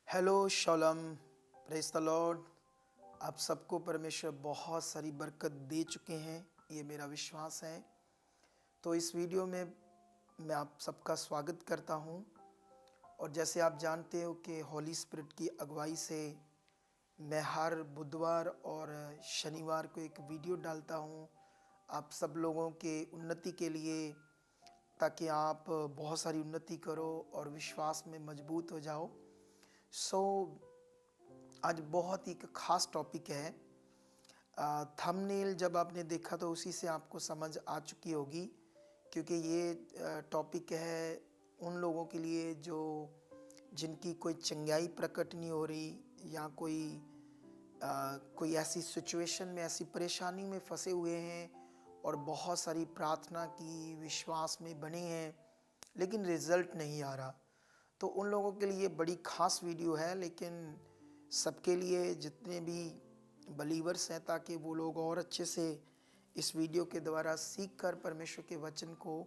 Hello shalom, praise the Lord. आप सबको परमेश्वर बहुत सारी बरकत दे चुके हैं, ये मेरा विश्वास है। तो इस वीडियो में मैं आप सबका स्वागत करता हूं। और जैसे आप जानते हो कि हॉली स्पिरिट की अगुवाई से मैं हर बुधवार और शनिवार को एक वीडियो डालता हूं आप सब लोगों के उन्नति के लिए, ताकि आप बहुत सारी उन्नति करो और विश्वास में मजबूत हो जाओ। सो आज बहुत ही एक खास टॉपिक है। थंबनेल जब आपने देखा तो उसी से आपको समझ आ चुकी होगी, क्योंकि ये टॉपिक है उन लोगों के लिए जो जिनकी कोई चंगाई प्रकट नहीं हो रही, या कोई ऐसी सिचुएशन में, ऐसी परेशानी में फंसे हुए हैं और बहुत सारी प्रार्थना की, विश्वास में बने हैं, लेकिन रिजल्ट नहीं आ रहा। तो उन लोगों के लिए बड़ी खास वीडियो है, लेकिन सबके लिए, जितने भी बलीवर्स हैं, ताकि वो लोग और अच्छे से इस वीडियो के द्वारा सीख कर परमेश्वर के वचन को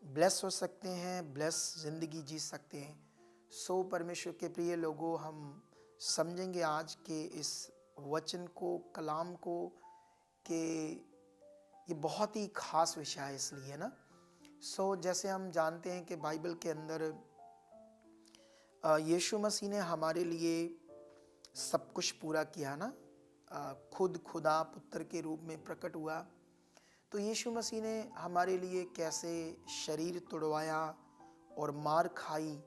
ब्लेस हो सकते हैं, ब्लेस ज़िंदगी जी सकते हैं। सो परमेश्वर के प्रिय लोगों, हम समझेंगे आज के इस वचन को, कलाम को, कि ये बहुत ही खास विषय है, इसलिए ना। सो जैसे हम जानते हैं कि बाइबल के अंदर यीशु मसीह ने हमारे लिए सब कुछ पूरा किया ना। खुद खुदा पुत्र के रूप में प्रकट हुआ। तो यीशु मसीह ने हमारे लिए कैसे शरीर तुड़वाया और मार खाई,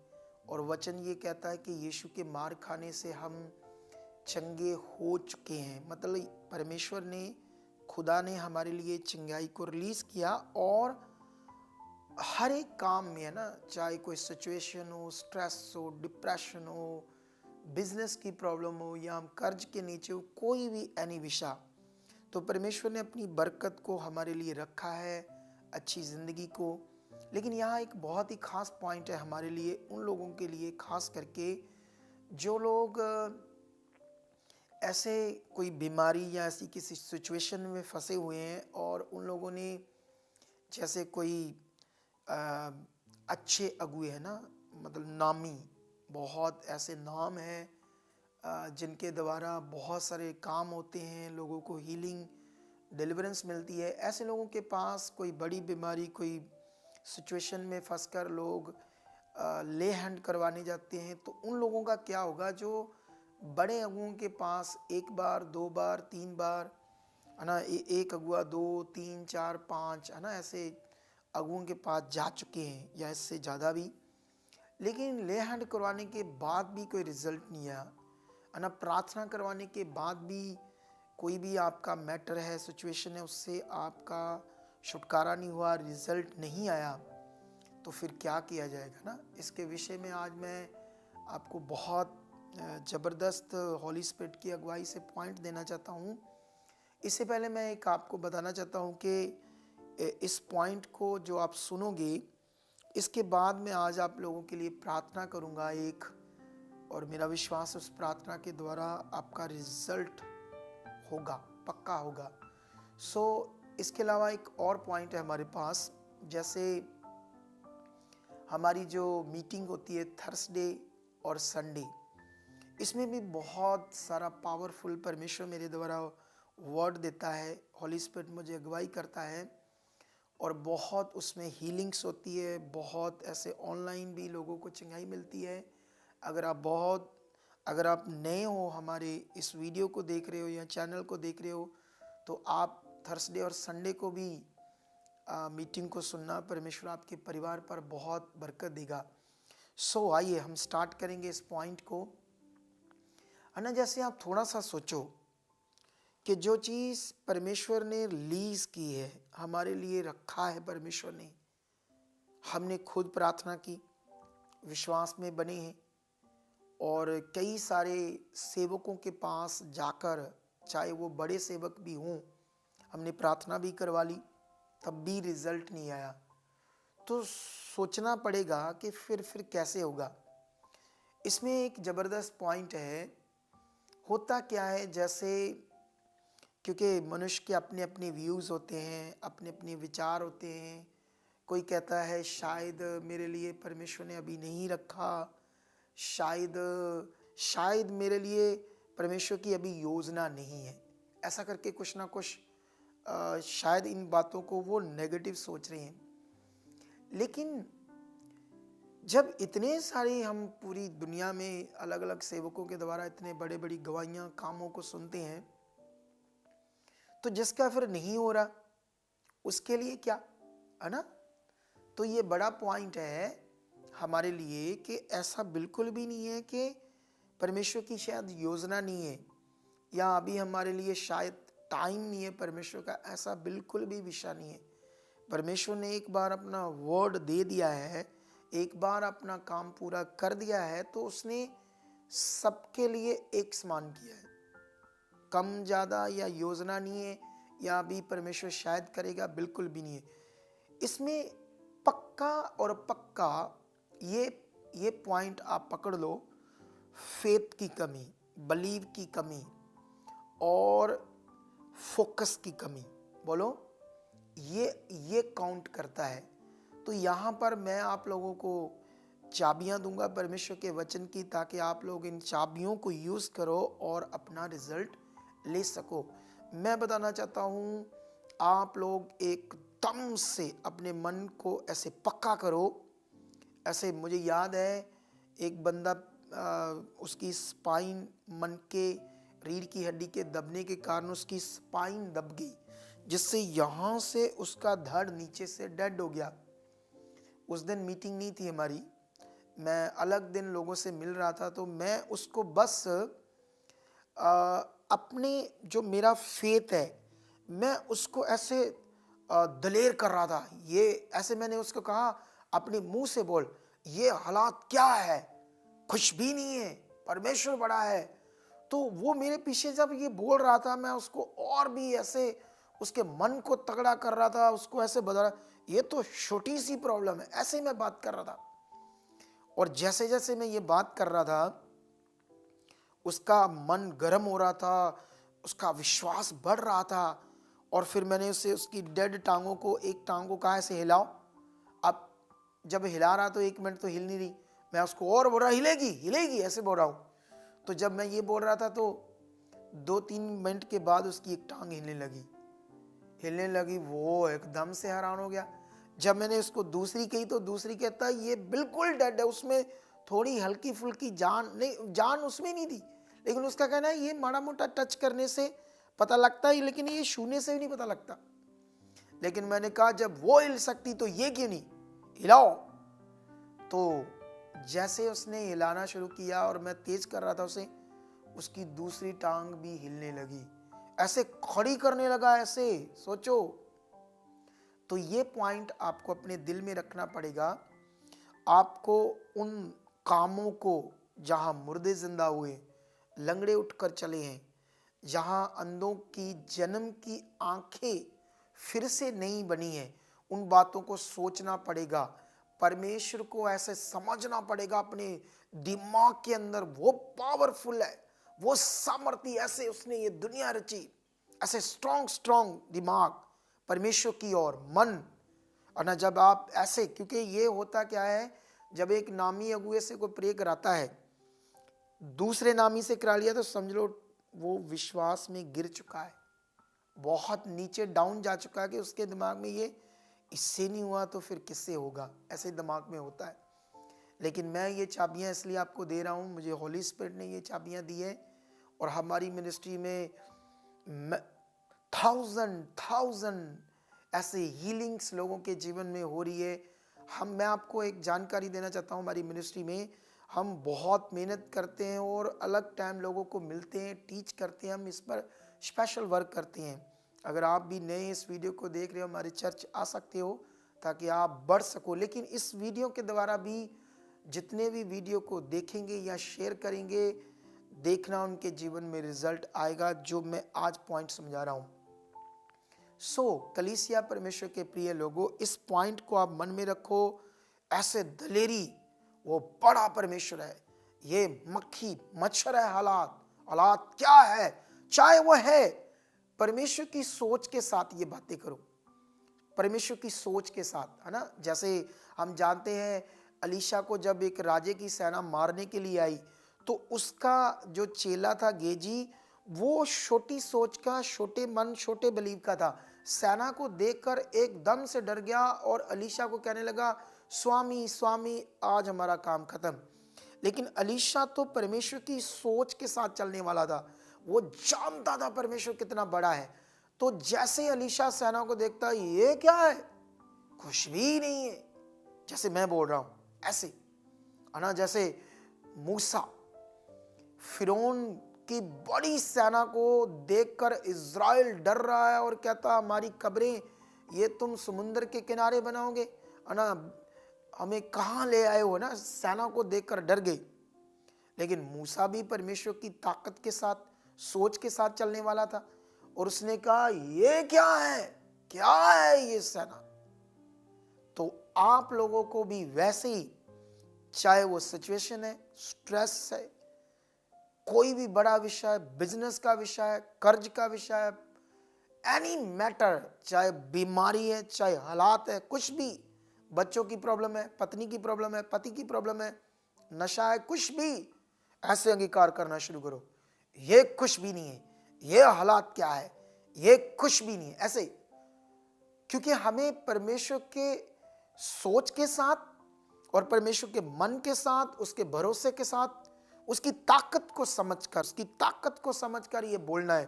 और वचन ये कहता है कि यीशु के मार खाने से हम चंगे हो चुके हैं। मतलब परमेश्वर ने, खुदा ने हमारे लिए चंगाई को रिलीज किया। और हर एक काम में है ना, चाहे कोई सिचुएशन हो, स्ट्रेस हो, डिप्रेशन हो, बिजनेस की प्रॉब्लम हो, या हम कर्ज के नीचे हो, कोई भी एनी विषय, तो परमेश्वर ने अपनी बरकत को हमारे लिए रखा है, अच्छी ज़िंदगी को। लेकिन यहाँ एक बहुत ही खास पॉइंट है हमारे लिए, उन लोगों के लिए खास करके जो लोग ऐसे कोई बीमारी या ऐसी किसी सिचुएशन में फंसे हुए हैं, और उन लोगों ने, जैसे कोई अ, अच्छे अगुए हैं ना, मतलब नामी, बहुत ऐसे नाम हैं जिनके द्वारा बहुत सारे काम होते हैं, लोगों को हीलिंग, डिलीवरेंस मिलती है। ऐसे लोगों के पास कोई बड़ी बीमारी, कोई सिचुएशन में फंसकर लोग ले हैंड करवाने जाते हैं। तो उन लोगों का क्या होगा जो बड़े अगुओं के पास एक बार, दो बार, तीन बार, है ना, एक अगुआ, दो, तीन, चार, पाँच, है ना, ऐसे अगुओं के पास जा चुके हैं, या इससे ज़्यादा भी, लेकिन ले हैंड करवाने के बाद भी कोई रिजल्ट नहीं आया, है ना। प्रार्थना करवाने के बाद भी कोई भी आपका मैटर है, सिचुएशन है, उससे आपका छुटकारा नहीं हुआ, रिजल्ट नहीं आया, तो फिर क्या किया जाएगा ना। इसके विषय में आज मैं आपको बहुत ज़बरदस्त हॉली स्पिरिट की अगुवाई से पॉइंट देना चाहता हूँ। इससे पहले मैं एक आपको बताना चाहता हूँ कि इस पॉइंट को जो आप सुनोगे, इसके बाद मैं आज आप लोगों के लिए प्रार्थना करूँगा एक, और मेरा विश्वास उस प्रार्थना के द्वारा आपका रिजल्ट होगा, पक्का होगा। सो इसके अलावा एक और पॉइंट है हमारे पास। जैसे हमारी जो मीटिंग होती है थर्सडे और संडे, इसमें भी बहुत सारा पावरफुल परमेश्वर मेरे द्वारा वर्ड देता है, हॉली स्पिरिट मुझे अगुवाई करता है, और बहुत उसमें हीलिंग्स होती है, बहुत ऐसे ऑनलाइन भी लोगों को चंगाई मिलती है। अगर आप नए हो, हमारे इस वीडियो को देख रहे हो या चैनल को देख रहे हो, तो आप थर्सडे और संडे को भी मीटिंग को सुनना, परमेश्वर आपके परिवार पर बहुत बरकत देगा। सो आइए हम स्टार्ट करेंगे इस पॉइंट को, है ना। जैसे आप थोड़ा सा सोचो कि जो चीज़ परमेश्वर ने रिलीज की है, हमारे लिए रखा है परमेश्वर ने, हमने खुद प्रार्थना की, विश्वास में बने हैं, और कई सारे सेवकों के पास जाकर, चाहे वो बड़े सेवक भी हों, हमने प्रार्थना भी करवा ली, तब भी रिजल्ट नहीं आया। तो सोचना पड़ेगा कि फिर कैसे होगा। इसमें एक ज़बरदस्त पॉइंट है। होता क्या है, जैसे, क्योंकि मनुष्य के अपने अपने व्यूज़ होते हैं, अपने अपने विचार होते हैं। कोई कहता है शायद मेरे लिए परमेश्वर ने अभी नहीं रखा, शायद शायद मेरे लिए परमेश्वर की अभी योजना नहीं है, ऐसा करके कुछ ना कुछ शायद इन बातों को वो नेगेटिव सोच रहे हैं। लेकिन जब इतने सारे हम पूरी दुनिया में अलग अलग सेवकों के द्वारा इतने बड़े बड़ी गवाहियां कामों को सुनते हैं, तो जिसका फिर नहीं हो रहा उसके लिए क्या, है ना। तो ये बड़ा पॉइंट है हमारे लिए कि ऐसा बिल्कुल भी नहीं है कि परमेश्वर की शायद योजना नहीं है या अभी हमारे लिए शायद टाइम नहीं है परमेश्वर का, ऐसा बिल्कुल भी विषय नहीं है। परमेश्वर ने एक बार अपना वर्ड दे दिया है, एक बार अपना काम पूरा कर दिया है, तो उसने सबके लिए एक समान किया है। कम ज़्यादा या योजना नहीं है या अभी परमेश्वर शायद करेगा, बिल्कुल भी नहीं है। इसमें पक्का और पक्का ये पॉइंट आप पकड़ लो, फेथ की कमी, बिलीव की कमी और फोकस की कमी, बोलो ये काउंट करता है। तो यहाँ पर मैं आप लोगों को चाबियाँ दूंगा परमेश्वर के वचन की, ताकि आप लोग इन चाबियों को यूज़ करो और अपना रिजल्ट ले सको। मैं बताना चाहता हूँ आप लोग एकदम से अपने मन को ऐसे पक्का करो। ऐसे मुझे याद है एक बंदा उसकी स्पाइन, मन के रीढ़ की हड्डी के दबने के कारण उसकी स्पाइन दब गई, जिससे यहाँ से उसका धड़ नीचे से डेड हो गया। उस दिन मीटिंग नहीं थी हमारी, मैं अलग दिन लोगों से मिल रहा था, तो मैं उसको बस अपने जो मेरा फेथ है मैं उसको ऐसे दलेर कर रहा था। ये ऐसे मैंने उसको कहा अपने मुंह से बोल, ये हालात क्या है, कुछ भी नहीं है, परमेश्वर बड़ा है। तो वो मेरे पीछे जब ये बोल रहा था, मैं उसको और भी ऐसे उसके मन को तगड़ा कर रहा था, उसको ऐसे बता रहा, ये तो छोटी सी प्रॉब्लम है, ऐसे ही मैं बात कर रहा था। और जैसे जैसे मैं ये बात कर रहा था उसका मन गर्म हो रहा था, उसका विश्वास बढ़ रहा था। और फिर मैंने उससे उसकी डेड टांगों को, एक टांग को कहा ऐसे हिलाओ। अब जब हिला रहा तो 1 मिनट तो हिल नहीं रही, मैं उसको और बोल रहा हिलेगी हिलेगी ऐसे बोल रहा हूँ। तो जब मैं ये बोल रहा था तो 2-3 मिनट के बाद उसकी एक टांग हिलने लगी। वो एकदम से हैरान हो गया। जब मैंने उसको दूसरी कही तो दूसरी कहता ये बिल्कुल डेड है, उसमें थोड़ी हल्की फुल्की जान नहीं, जान उसमें नहीं थी, लेकिन उसका कहना है ये माड़ा मोटा टच करने से पता लगता है, लेकिन ये छूने से भी नहीं पता लगता। लेकिन मैंने कहा जब वो हिल सकती तो ये क्यों नहीं, हिलाओ। तो जैसे उसने हिलाना शुरू किया और मैं तेज कर रहा था उसे, उसकी दूसरी टांग भी हिलने लगी, ऐसे खड़ी करने लगा, ऐसे सोचो। तो ये पॉइंट आपको अपने दिल में रखना पड़ेगा। आपको उन कामों को जहां मुर्दे जिंदा हुए, लंगड़े उठकर चले हैं, जहां अंधों की जन्म की आंखें फिर से नहीं बनी है, उन बातों को सोचना पड़ेगा। परमेश्वर को ऐसे समझना पड़ेगा अपने दिमाग के अंदर, वो पावरफुल है, वो सामर्थ्य, ऐसे उसने ये दुनिया रची, ऐसे स्ट्रॉन्ग दिमाग परमेश्वर की ओर मन। और ना जब आप ऐसे, क्योंकि ये होता क्या है, जब एक नामी अगुए से कोई प्रे कराता है, दूसरे नामी से करा लिया, तो समझ लो वो विश्वास में गिर चुका है, बहुत नीचे डाउन जा चुका है, कि उसके दिमाग में ये इससे नहीं हुआ तो फिर किससे होगा, ऐसे दिमाग में होता है। लेकिन मैं ये चाबियां इसलिए आपको दे रहा हूँ, मुझे होली स्पिरिट ने ये चाबियां दी है। और हमारी मिनिस्ट्री में 1000 ऐसे हीलिंग्स लोगों के जीवन में हो रही है। मैं आपको एक जानकारी देना चाहता हूँ, हमारी मिनिस्ट्री में हम बहुत मेहनत करते हैं और अलग टाइम लोगों को मिलते हैं, टीच करते हैं, हम इस पर स्पेशल वर्क करते हैं। अगर आप भी नए इस वीडियो को देख रहे हो, हमारे चर्च आ सकते हो ताकि आप बढ़ सको। लेकिन इस वीडियो के द्वारा भी जितने भी वीडियो को देखेंगे या शेयर करेंगे, देखना उनके जीवन में रिजल्ट आएगा, जो मैं आज पॉइंट समझा रहा हूँ। कलीसिया परमेश्वर के प्रिय लोगों, इस पॉइंट को आप मन में रखो। ऐसे दलेरी, वो बड़ा परमेश्वर है, ये मक्खी मच्छर है, हालात क्या है, चाहे वो है, परमेश्वर की सोच के साथ ये बातें करो, परमेश्वर की सोच के साथ, है ना। जैसे हम जानते हैं अलीशा को जब एक राजे की सेना मारने के लिए आई, तो उसका जो चेला था गेजी, वो छोटी सोच का, छोटे मन, छोटे बिलीव का था। सेना को देखकर एकदम से डर गया और अलीशा को कहने लगा, स्वामी स्वामी, आज हमारा काम खत्म। लेकिन अलीशा तो परमेश्वर की सोच के साथ चलने वाला था, वो जानता था परमेश्वर कितना बड़ा है। तो जैसे अलीशा सेना को देखता, ये क्या है, कुछ भी नहीं है, जैसे मैं बोल रहा हूं ऐसे, है ना। जैसे मूसा फिरौन की बड़ी सेना को देखकर इज़राइल डर रहा है और कहता, हमारी कब्रें ये तुम समुद्र के किनारे बनाओगे, है ना, हमें कहाँ ले आए हो ना। सेना को देखकर डर गई। लेकिन मूसा भी परमेश्वर की ताकत के साथ, सोच के साथ चलने वाला था और उसने कहा, ये क्या है, क्या है ये सेना। तो आप लोगों को भी वैसे ही, चाहे वो सिचुएशन है, स्ट्रेस है, कोई भी बड़ा विषय, बिजनेस का विषय है, कर्ज का विषय है, एनी मैटर, चाहे बीमारी है, चाहे हालात है, कुछ भी, बच्चों की प्रॉब्लम है, पत्नी की प्रॉब्लम है, पति की प्रॉब्लम है, नशा है, कुछ भी, ऐसे अंगीकार करना शुरू करो, ये कुछ भी नहीं है, ये हालात क्या है, ये कुछ भी नहीं है, ऐसे। क्योंकि हमें परमेश्वर के सोच के साथ और परमेश्वर के मन के साथ, उसके भरोसे के साथ, उसकी ताकत को समझकर ये बोलना है।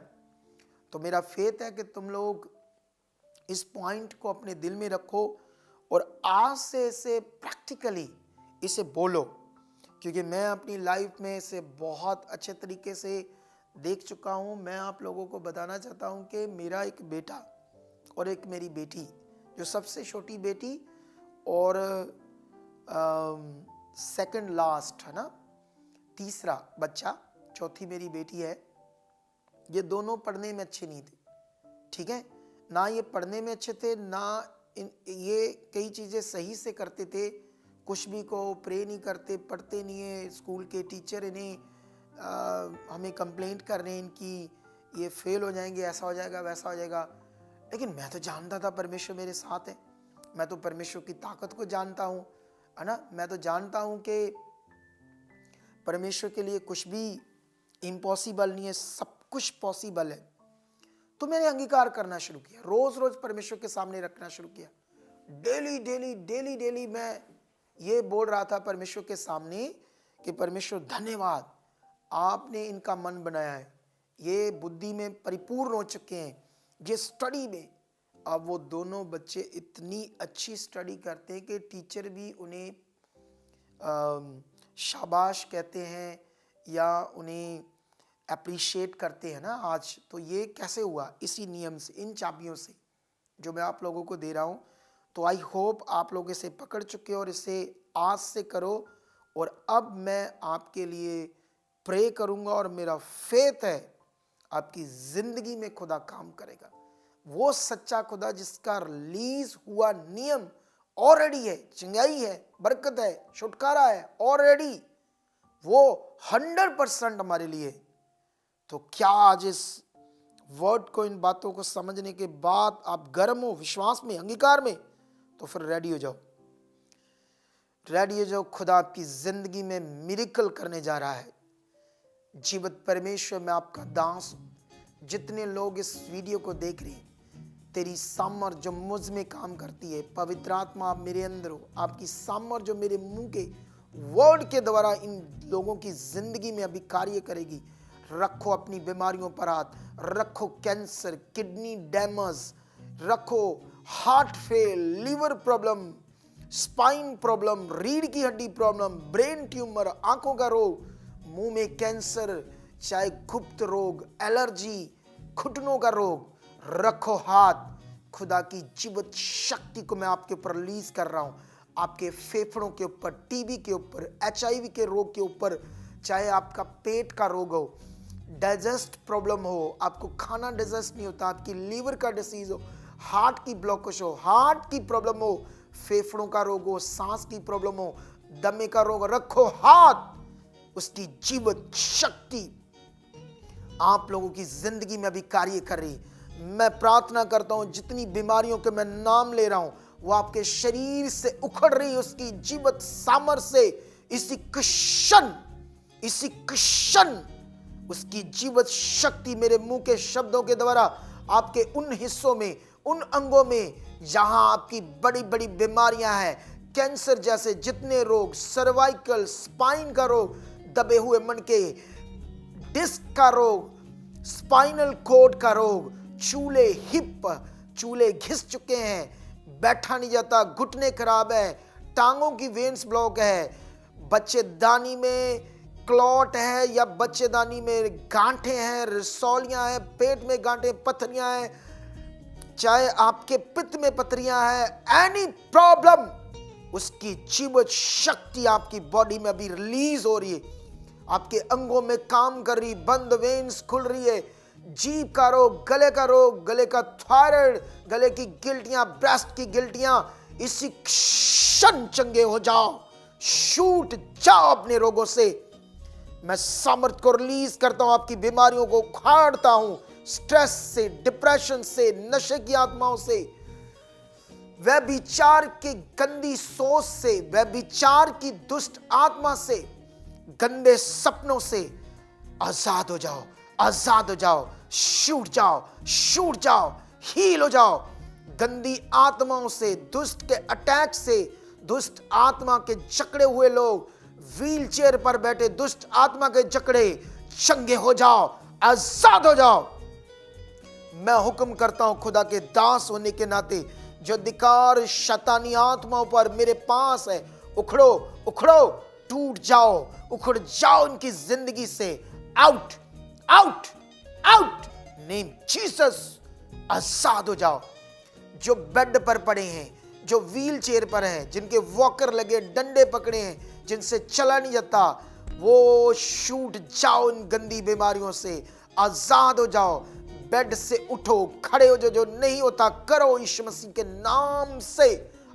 तो मेरा फेथ है कि तुम लोग इस पॉइंट को अपने दिल में रखो और आज से इसे प्रैक्टिकली इसे बोलो, क्योंकि मैं अपनी लाइफ में इसे बहुत अच्छे तरीके से देख चुका हूँ। मैं आप लोगों को बताना चाहता हूँ कि मेरा एक बेटा और एक मेरी बेटी, जो सबसे छोटी बेटी और सेकंड लास्ट, है ना, तीसरा बच्चा, चौथी मेरी बेटी है, ये दोनों पढ़ने में अच्छे नहीं थे, ठीक है ना। ये पढ़ने में अच्छे थे ना, ये कई चीज़ें सही से करते थे, कुछ भी को प्रे नहीं करते, पढ़ते नहीं है। स्कूल के टीचर इन्हें हमें कंप्लेंट कर रहे हैं इनकी, ये फेल हो जाएंगे, ऐसा हो जाएगा, वैसा हो जाएगा। लेकिन मैं तो जानता था परमेश्वर मेरे साथ है, मैं तो परमेश्वर की ताकत को जानता हूँ, है ना। मैं तो जानता हूँ कि परमेश्वर के लिए कुछ भी इम्पॉसिबल नहीं है, सब कुछ पॉसिबल है। तो मैंने अंगीकार करना शुरू किया, रोज रोज परमेश्वर के सामने रखना शुरू किया। डेली डेली डेली डेली मैं ये बोल रहा था परमेश्वर के सामने कि परमेश्वर धन्यवाद, आपने इनका मन बनाया है, ये बुद्धि में परिपूर्ण हो चुके हैं, ये स्टडी में। अब वो दोनों बच्चे इतनी अच्छी स्टडी करते हैं कि टीचर भी उन्हें शाबाश कहते हैं या उन्हें अप्रिशिएट करते हैं ना आज। तो ये कैसे हुआ? इसी नियम से, इन चाबियों से जो मैं आप लोगों को दे रहा हूँ। तो आई होप आप लोग इसे पकड़ चुके और इसे आज से करो। और अब मैं आपके लिए प्रे करूँगा और मेरा फेथ है आपकी ज़िंदगी में खुदा काम करेगा। वो सच्चा खुदा जिसका रिलीज हुआ नियम ऑलरेडी है, चंगाई है, बरकत है, छुटकारा है ऑलरेडी, वो 100% हमारे लिए। तो क्या आज इस वर्ड को, इन बातों को समझने के बाद आप गर्म हो विश्वास में, अंगीकार में? तो फिर रेडी हो जाओ, रेडी हो जाओ। खुदा आपकी जिंदगी में मिरेकल करने जा रहा है। जीवित परमेश्वर, मैं आपका दास हूं। जितने लोग इस वीडियो को देख रहे हैं, तेरी सामर्थ जो मुझ में काम करती है, पवित्र आत्मा आप मेरे अंदर हो, आपकी सामर्थ जो मेरे मुंह के वर्ड के द्वारा इन लोगों की जिंदगी में अभी कार्य करेगी। रखो अपनी बीमारियों पर हाथ, रखो कैंसर, किडनी डैमेज, रखो heart fail, liver problem, spine problem, रीढ़ की हड्डी प्रॉब्लम, ब्रेन ट्यूमर, आंखों का रोग, मुंह में कैंसर, चाहे गुप्त रोग, एलर्जी, घुटनों का रोग, रखो हाथ। खुदा की जीवित शक्ति को मैं आपके ऊपर रिलीज कर रहा हूं, आपके फेफड़ों के ऊपर, टीबी के ऊपर, HIV के रोग के ऊपर, चाहे आपका पेट का रोग हो, डाइजेस्ट प्रॉब्लम हो, आपको खाना डाइजेस्ट नहीं होता, आपकी लीवर का डिसीज हो, हार्ट की ब्लॉकेज हो, हार्ट की प्रॉब्लम हो, फेफड़ों का रोग हो, सांस की प्रॉब्लम हो, दमे का रोग, रखो हाथ। उसकी जीवित शक्ति आप लोगों की जिंदगी में अभी कार्य कर रही। मैं प्रार्थना करता हूं, जितनी बीमारियों के मैं नाम ले रहा हूं, वो आपके शरीर से उखड़ रही, उसकी जीवित सामर्थ्य से इसी क्षण इसी क्षण उसकी जीवित शक्ति मेरे मुंह के शब्दों के द्वारा आपके उन हिस्सों में, उन अंगों में जहां आपकी बड़ी बड़ी बीमारियां हैं, कैंसर जैसे जितने रोग, सर्वाइकल, स्पाइन का रोग, दबे हुए मन के, डिस्क का रोग, स्पाइनल कोड का रोग, चूले, हिप, चूले घिस चुके हैं, बैठा नहीं जाता, घुटने खराब है, टांगों की वेन्स ब्लॉक है, बच्चेदानी में क्लॉट है या बच्चेदानी में गांठें हैं, रसौलियां हैं, पेट में गांठें, पथरियां हैं, चाहे आपके पित्त में पथरियां हैं, एनी प्रॉब्लम, उसकी जीवित शक्ति आपकी बॉडी में अभी रिलीज हो रही है, आपके अंगों में काम कर रही, बंद वेन्स खुल रही है, जीभ का रोग, गले का थायराइड, गले की गिल्टियां, ब्रेस्ट की गिल्टियां, इसी क्षण चंगे हो जाओ, शूट जाओ अपने रोगों से। मैं सामर्थ को रिलीज करता हूं, आपकी बीमारियों को उखाड़ता हूं, स्ट्रेस से, डिप्रेशन से, नशे की आत्माओं से, व्यभिचार की गंदी सोच से, व्यभिचार की दुष्ट आत्मा से, गंदे सपनों से आजाद हो जाओ, आजाद हो जाओ, छूट जाओ, छूट जाओ, हील हो जाओ। गंदी आत्माओं से, दुष्ट के अटैक से, दुष्ट आत्मा के जकड़े हुए लोग, व्हील चेयर पर बैठे दुष्ट आत्मा के जकड़े, चंगे हो जाओ, आजाद हो जाओ। मैं हुक्म करता हूं खुदा के दास होने के नाते, जो अधिकार शैतानी आत्माओं पर मेरे पास है, उखड़ो, उखड़ो, टूट जाओ, उखड़ जाओ इनकी जिंदगी से, out, out, out, name Jesus, आजाद हो जाओ। जो बेड पर पड़े हैं, जो व्हील चेयर पर हैं, जिनके वॉकर लगे, डंडे पकड़े हैं, जिनसे चला नहीं जाता, वो छूट जाओ इन गंदी बीमारियों से, आजाद हो जाओ, बेड से उठो, खड़े हो, जो नहीं होता करो, यीशु मसीह के नाम से।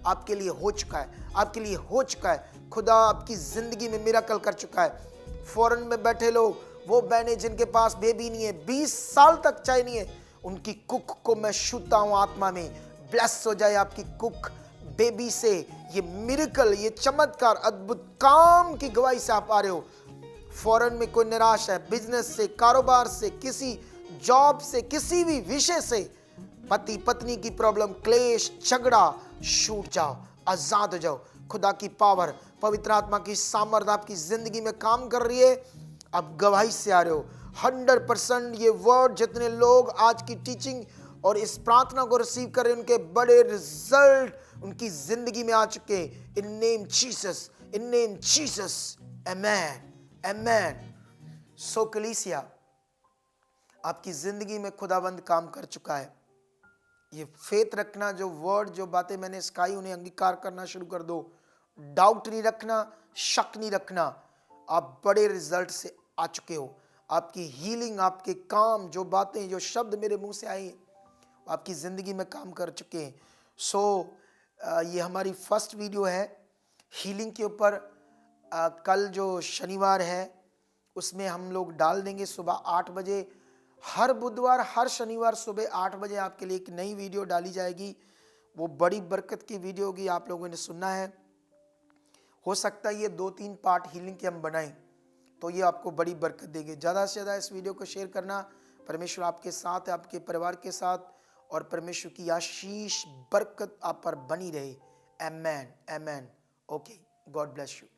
आपके लिए हो चुका है, आपके लिए हो चुका है, खुदा आपकी जिंदगी में मिरेकल कर चुका है। फॉरेन में बैठे लोग, वो बहनें जिनके पास बेबी नहीं है, 20 साल तक चाहे नहीं है, उनकी कुक को मैं छूता हूं आत्मा में, ब्लेस हो जाए आपकी कुक बेबी से। ये मिरेकल, ये चमत्कार, अद्भुत काम की गवाही से आप आ रहे हो। फॉरेन में कोई निराश है, बिजनेस से, कारोबार से, किसी जॉब से, किसी भी विषय से, पति पत्नी की प्रॉब्लम, क्लेश, झगड़ा, छूट जाओ, आजाद हो जाओ। खुदा की पावर, पवित्र आत्मा की सामर्थ आपकी जिंदगी में काम कर रही है। आप गवाही से आ रहे हो 100%। ये वर्ड जितने लोग आज की टीचिंग और इस प्रार्थना को रिसीव कर रहे हैं, उनके बड़े रिजल्ट उनकी जिंदगी में आ चुके हैं। In name Jesus, in name Jesus, amen, amen. So कलीसिया, आपकी जिंदगी में खुदाबंद काम कर चुका है। ये फेथ रखना, जो वर्ड, जो बातें मैंने सिखाई, उन्हें अंगीकार करना शुरू कर दो। डाउट नहीं रखना, शक नहीं रखना। आप बड़े रिजल्ट से आ चुके हो। आपकी हीलिंग, आपके काम, जो बातें, जो शब्द मेरे मुंह से आए, आपकी जिंदगी में काम कर चुके हैं। सो ये हमारी फर्स्ट वीडियो है हीलिंग के ऊपर। कल जो शनिवार है उसमें हम लोग डाल देंगे सुबह 8 बजे। हर बुधवार, हर शनिवार सुबह 8 बजे आपके लिए एक नई वीडियो डाली जाएगी। वो बड़ी बरकत की वीडियो होगी, आप लोगों ने सुनना है। हो सकता है ये 2-3 पार्ट हीलिंग के हम बनाएं, तो ये आपको बड़ी बरकत देगी। ज़्यादा से ज़्यादा इस वीडियो को शेयर करना। परमेश्वर आपके साथ है, आपके परिवार के साथ, और परमेश्वर की आशीष, बरकत आप पर बनी रहे। Amen, amen. Okay, God bless you.